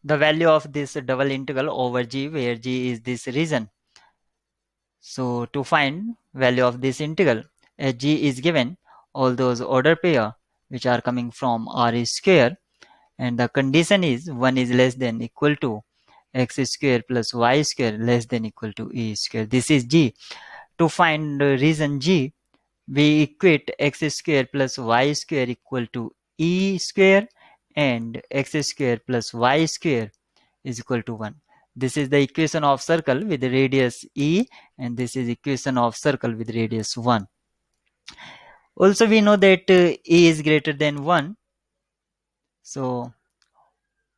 the value of this double integral over g, where g is this region. So to find value of this integral, as g is given all those order pair which are coming from r square, and the condition is 1 is less than equal to x square plus y square less than equal to e square. This is g. To find region g, we equate x square plus y square equal to e square, and x square plus y square is equal to 1. This is the equation of circle with radius e, and this is equation of circle with radius 1. Also we know that e is greater than 1. So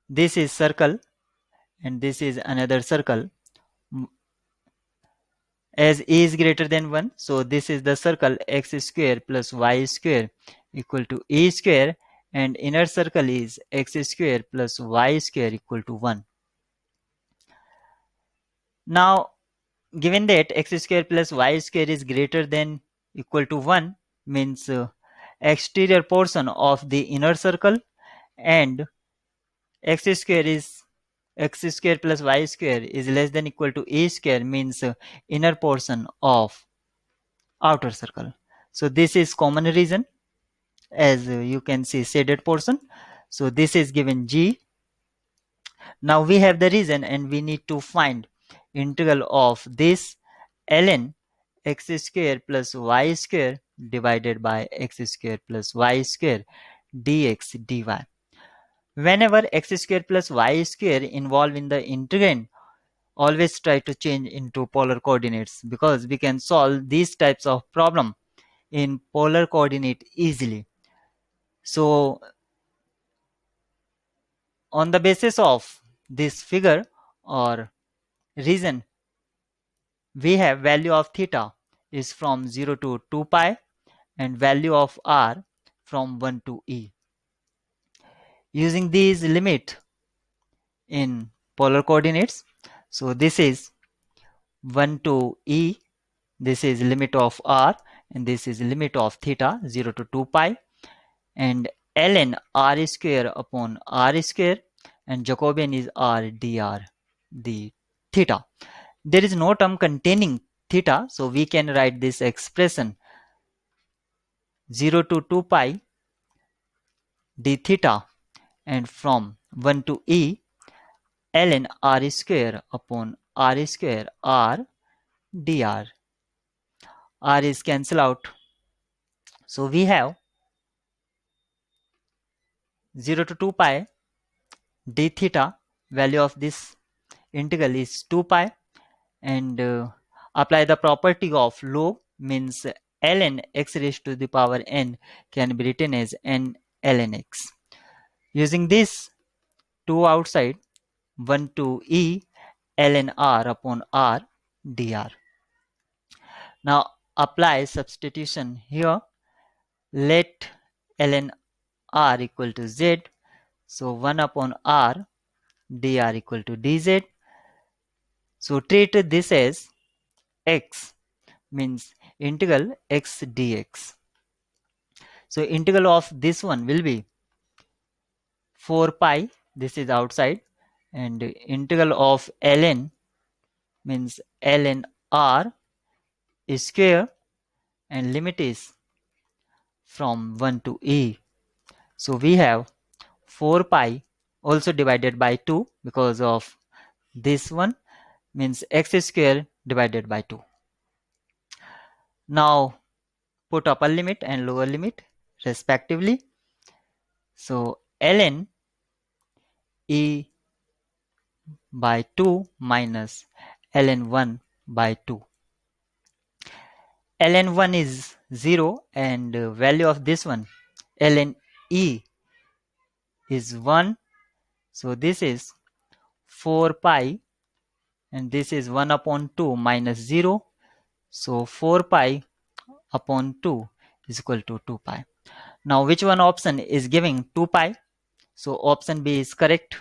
this is circle and this is another circle. As e is greater than 1, so this is the circle x square plus y square equal to e square, and inner circle is x square plus y square equal to 1. Now given that x square plus y square is greater than equal to 1, means exterior portion of the inner circle, and x square plus y square is less than equal to a square, means inner portion of outer circle. So this is common region, as you can see shaded portion. So this is given g. Now we have the region and we need to find integral of this ln x square plus y square divided by x square plus y square dx dy. Whenever x square plus y square involved in the integrand, always try to change into polar coordinates, because we can solve these types of problem in polar coordinate easily. So on the basis of this figure or region, we have value of theta is from 0 to 2 pi and value of r from 1 to e. Using these limit in polar coordinates, so this is 1 to e, this is limit of r, and this is limit of theta 0 to 2 pi, and ln r square upon r square, and Jacobian is r dr the theta. There is no term containing theta, so we can write this expression 0 to 2 pi d theta, and from 1 to e ln r square upon r square r dr. R is cancel out, so we have 0 to 2 pi d theta, value of this integral is 2 pi, and apply the property of log, means ln x raised to the power n can be written as n ln x. Using this 2 outside, 1 to e ln r upon r dr. Now apply substitution here. Let ln r equal to z, so 1 upon r dr equal to dz. So treat this as x, means integral x dx. So integral of this one will be 4 pi, this is outside, and integral of ln means ln r is square, and limit is from 1 to e. So we have 4 pi also divided by 2, because of this one, means x square divided by 2. Now put upper limit and lower limit respectively. So ln e by 2 minus ln 1 by 2. ln 1 is 0, and value of this one ln e is 1. So this is 4 pi, and this is 1 upon 2 minus 0. So 4 pi upon 2 is equal to 2 pi. Now which one option is giving 2 pi? So option B is correct.